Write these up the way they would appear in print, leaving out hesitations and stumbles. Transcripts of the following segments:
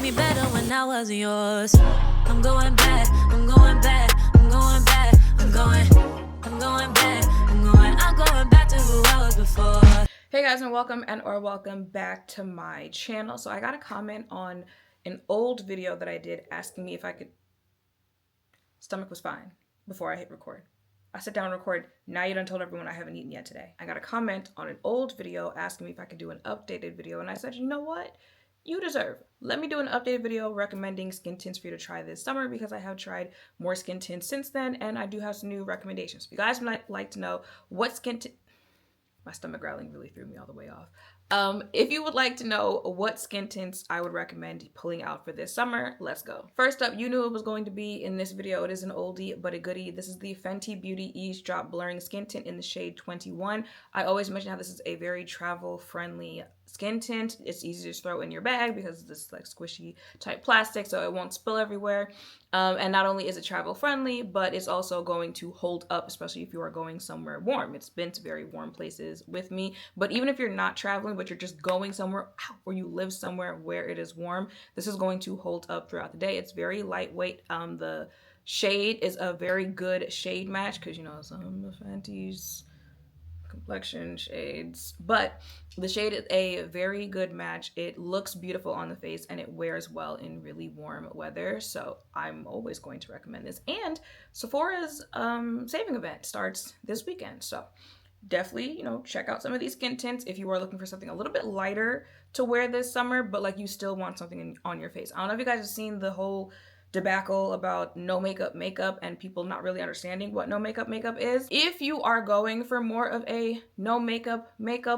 me better when I wasn't yours. I'm going back, I'm going back, I'm going back, I'm going back to who I was before. Hey guys, and welcome back to my channel. So I got a comment on an old video that I did asking me if I could, stomach was fine before I hit record. I sat down and record. Now you done told everyone I haven't eaten yet today. I got a comment on an old video asking me if I could do an updated video, and I said, you know what? You deserve. Let me do an updated video recommending skin tints for you to try this summer, because I have tried more skin tints since then, and I do have some new recommendations. If you guys might like to know what skin tint, my stomach growling really threw me all the way off. If you would like to know what skin tints I would recommend pulling out for this summer, let's go. First up, you knew it was going to be in this video. It is an oldie but a goodie. This is the Fenty BeautyYummy Drop Blurring Skin Tint in the shade 21. I always mention how this is a very travel-friendly skin tint. It's easy to throw in your bag because it's this like squishy type plastic, so it won't spill everywhere. And not only is it travel friendly, but it's also going to hold up, especially if you are going somewhere warm. It's been to very warm places with me, but even if you're not traveling, but you're just going somewhere or you live somewhere where it is warm, this is going to hold up throughout the day. It's very lightweight. The shade is a very good shade match because, you know, some of Fenty's complexion shades, but the shade is a very good match. It looks beautiful on the face and it wears well in really warm weather, so I'm always going to recommend this. And Sephora's saving event starts this weekend, so definitely, you know, check out some of these skin tints if you are looking for something a little bit lighter to wear this summer, but like you still want something on your face. I don't know if you guys have seen the whole debacle about no makeup and people not really understanding what no makeup is. If you are going for more of a no makeup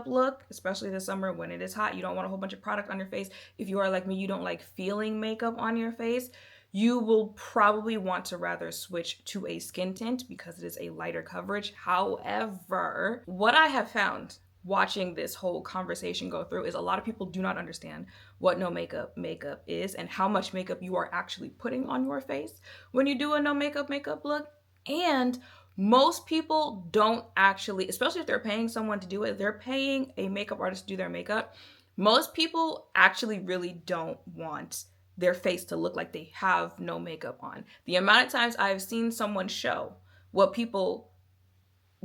look, especially this summer when it is hot, you don't want a whole bunch of product on your face. If you are like me, you don't like feeling makeup on your face, you will probably want to rather switch to a skin tint because it is a lighter coverage. However, what I have found watching this whole conversation go through is a lot of people do not understand what no makeup is and how much makeup you are actually putting on your face when you do a no makeup look. And most people don't actually, especially if they're paying someone to do it, they're paying a makeup artist to do their makeup. Most people actually really don't want their face to look like they have no makeup on. The amount of times I've seen someone show what people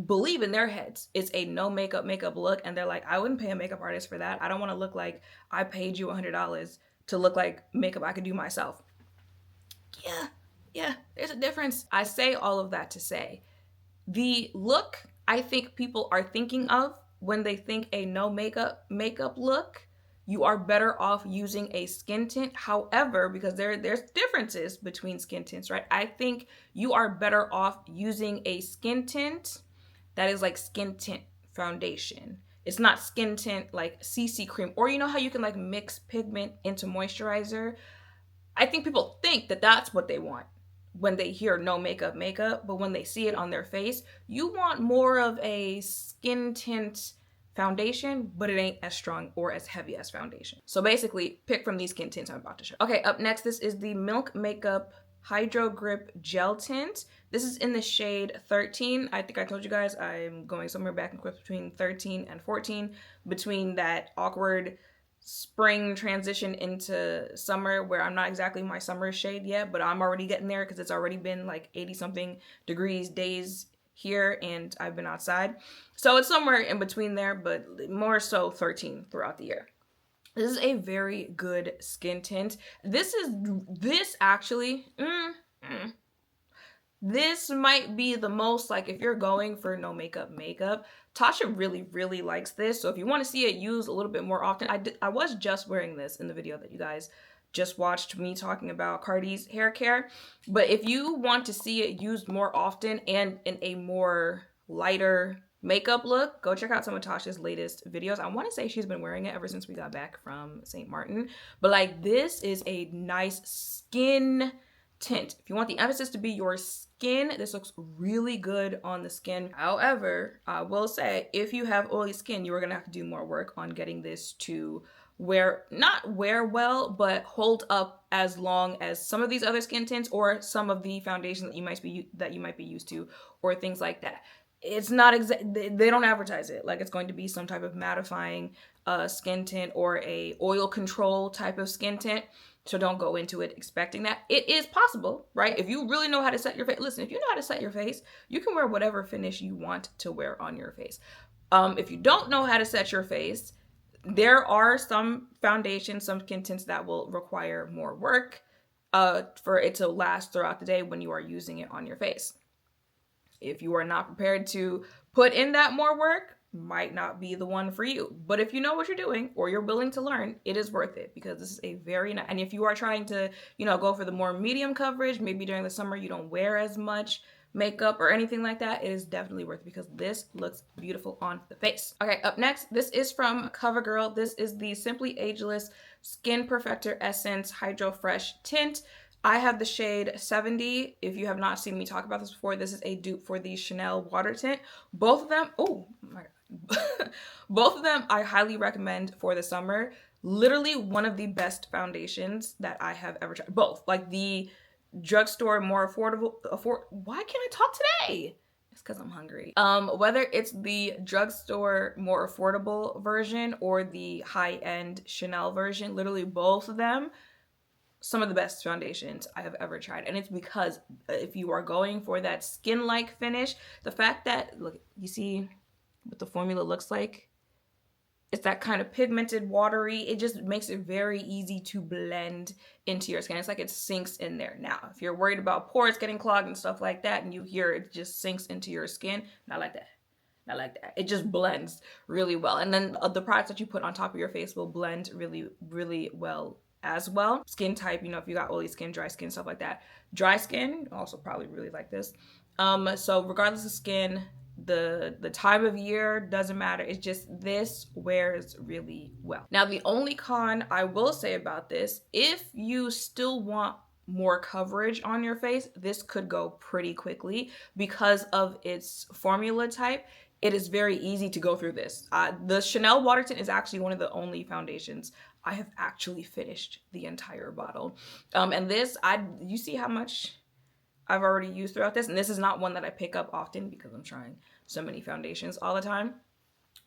believe in their heads is a no makeup look, and they're like, I wouldn't pay a makeup artist for that. I don't want to look like I paid you $100 to look like makeup I could do myself. Yeah, there's a difference. I say all of that to say the look I think people are thinking of when they think a no makeup look, you are better off using a skin tint. However, because there's differences between skin tints, right? I think you are better off using a skin tint that is like skin tint foundation. It's not skin tint like CC cream, or you know how you can like mix pigment into moisturizer. I think people think that that's what they want when they hear no makeup, but when they see it on their face, you want more of a skin tint foundation, but it ain't as strong or as heavy as foundation. So basically, pick from these skin tints I'm about to show. Okay, up next, this is the Milk Makeup HydroGrip Gel Tint. This is in the shade 13. I think I told you guys I'm going somewhere back and forth between 13 and 14, between that awkward spring transition into summer where I'm not exactly my summer shade yet, but I'm already getting there because it's already been like 80 something degrees days here and I've been outside. So it's somewhere in between there, but more so 13 throughout the year. This is a very good skin tint. This might be the most, like, if you're going for no makeup, Tasha really likes this. So if you want to see it used a little bit more often, I was just wearing this in the video that you guys just watched me talking about Cardi's hair care. But if you want to see it used more often and in a more lighter makeup look, go check out some of Tasha's latest videos. I want to say she's been wearing it ever since we got back from St. Martin. But like, this is a nice skin tint. If you want the emphasis to be your skin, this looks really good on the skin. However, I will say, if you have oily skin, you are gonna have to do more work on getting this to not wear well, but hold up as long as some of these other skin tints or some of the foundations that you might be used to, or things like that. It's not they don't advertise it like it's going to be some type of mattifying skin tint or a oil control type of skin tint. So don't go into it expecting that. It is possible, right? If you really know how to set your face, listen, if you know how to set your face, you can wear whatever finish you want to wear on your face. If you don't know how to set your face, there are some foundations, some skin tints that will require more work for it to last throughout the day when you are using it on your face. If you are not prepared to put in that more work, might not be the one for you. But if you know what you're doing or you're willing to learn, it is worth it, because this is a very nice, and if you are trying to, you know, go for the more medium coverage, maybe during the summer you don't wear as much makeup or anything like that, it is definitely worth it because this looks beautiful on the face. Okay, up next, this is from CoverGirl. This is the Simply Ageless Skin Perfector Essence Hydro Fresh Tint. I have the shade 70. If you have not seen me talk about this before, this is a dupe for the Chanel water tint. Both of them, oh my God. Both of them I highly recommend for the summer. Literally one of the best foundations that I have ever tried. Both, like the drugstore more affordable, why can't I talk today? It's because I'm hungry. Whether it's the drugstore more affordable version or the high-end Chanel version, literally both of them, some of the best foundations I have ever tried. And it's because if you are going for that skin-like finish, the fact that, look, you see what the formula looks like? It's that kind of pigmented, watery. It just makes it very easy to blend into your skin. It's like it sinks in there. Now, if you're worried about pores getting clogged and stuff like that, and you hear it just sinks into your skin, not like that. Not like that. It just blends really well. And then the products that you put on top of your face will blend really, really well as well. Skin type, you know, if you got oily skin, dry skin, stuff like that. Dry skin, also probably really like this. So regardless of skin, the time of year doesn't matter. It's just this wears really well. Now, the only con I will say about this, if you still want more coverage on your face, this could go pretty quickly because of its formula type. It is very easy to go through this. The Chanel water tint is actually one of the only foundations I have actually finished the entire bottle. And this, you see how much I've already used throughout this, and this is not one that I pick up often because I'm trying so many foundations all the time.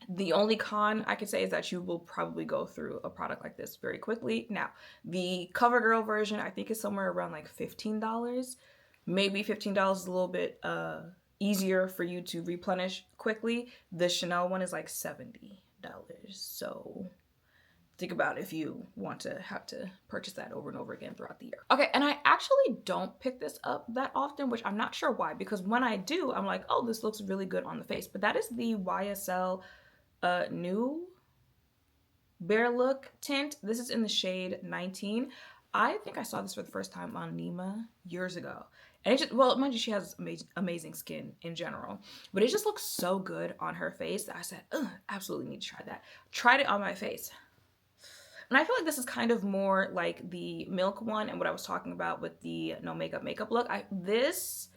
The only con I could say is that you will probably go through a product like this very quickly. Now, the CoverGirl version, I think is somewhere around like $15. Maybe $15 is a little bit easier for you to replenish quickly. The Chanel one is like $70. So think about if you want to have to purchase that over and over again throughout the year. Okay, and I actually don't pick this up that often, which I'm not sure why, because when I do, I'm like, oh, this looks really good on the face. But that is the YSL Nu Bare Look tint. This is in the shade 19. I think I saw this for the first time on Nima years ago. And it just, well, mind you, she has amazing skin in general, but it just looks so good on her face that I said, absolutely need to try that. Tried it on my face. And I feel like this is kind of more like the Milk one and what I was talking about with the no makeup look. This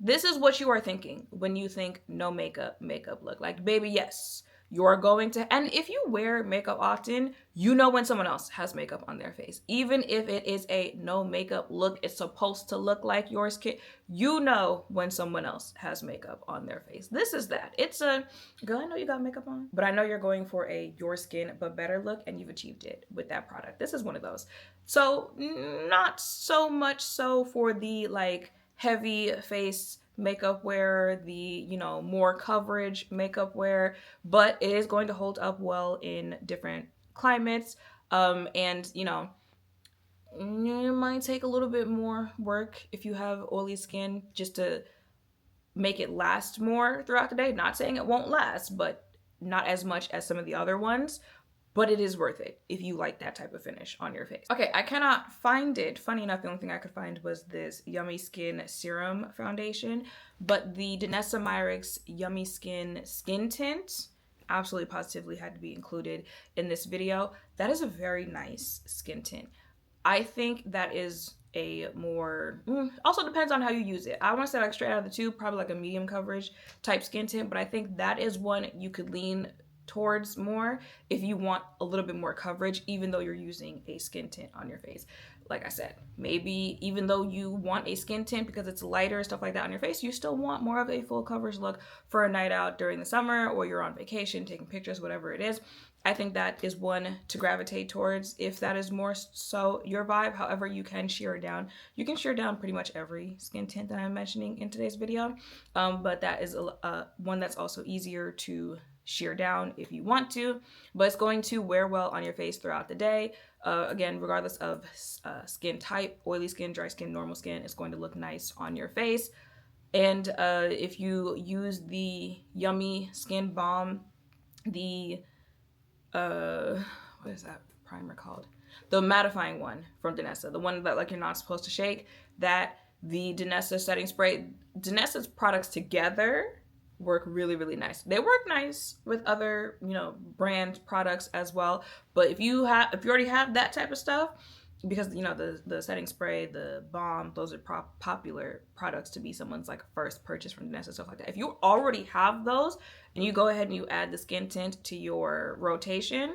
is what you are thinking when you think no makeup look. Like, baby, yes, you're going to, and if you wear makeup often, you know when someone else has makeup on their face. Even if it is a no makeup look, it's supposed to look like your skin. You know when someone else has makeup on their face. This is that. It's a, girl, I know you got makeup on, but I know you're going for a your skin but better look, and you've achieved it with that product. This is one of those. So not so much so for the like heavy face makeup wear, the, you know, more coverage makeup wear, but it is going to hold up well in different climates. And, you know, it might take a little bit more work if you have oily skin just to make it last more throughout the day. Not saying it won't last, but not as much as some of the other ones. But it is worth it if you like that type of finish on your face. Okay, I cannot find it. Funny enough, the only thing I could find was this Yummy Skin Serum Foundation. But the Danessa Myricks Yummy Skin Tint absolutely positively had to be included in this video. That is a very nice skin tint. I think that is a more, also depends on how you use it. I want to say like straight out of the tube, probably like a medium coverage type skin tint. But I think that is one you could lean towards more if you want a little bit more coverage, even though you're using a skin tint on your face. Like I said, maybe even though you want a skin tint because it's lighter, stuff like that on your face, you still want more of a full coverage look for a night out during the summer, or you're on vacation taking pictures, whatever it is. I think that is one to gravitate towards if that is more so your vibe. However, you can sheer down. You can sheer down pretty much every skin tint that I'm mentioning in today's video, but that is one that's also easier to sheer down if you want to, but it's going to wear well on your face throughout the day. Again, regardless of skin type, oily skin, dry skin, normal skin, it's going to look nice on your face. And if you use the Yummy Skin Balm, the what is that primer called? The mattifying one from Danessa, the one that like you're not supposed to shake, that the Danessa setting spray, Danessa's products together work really, really nice. They work nice with other, you know, brand products as well. But if you already have that type of stuff, because you know the setting spray, the balm, those are popular products to be someone's like first purchase from Danessa, stuff like that. If you already have those and you go ahead and you add the skin tint to your rotation,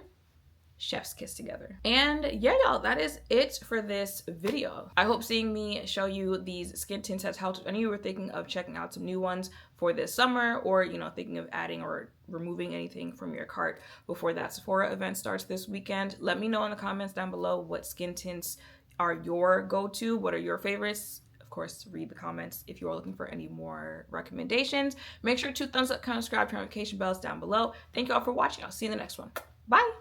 chef's kiss together. And yeah, y'all, that is it for this video. I hope seeing me show you these skin tints has helped. If any of you were thinking of checking out some new ones for this summer, or you know, thinking of adding or removing anything from your cart before that Sephora event starts this weekend, let me know in the comments down below what skin tints are your go-to. What are your favorites? Of course, read the comments if you are looking for any more recommendations. Make sure to thumbs up, comment, subscribe, turn notification bells down below. Thank you all for watching. I'll see you in the next one. Bye.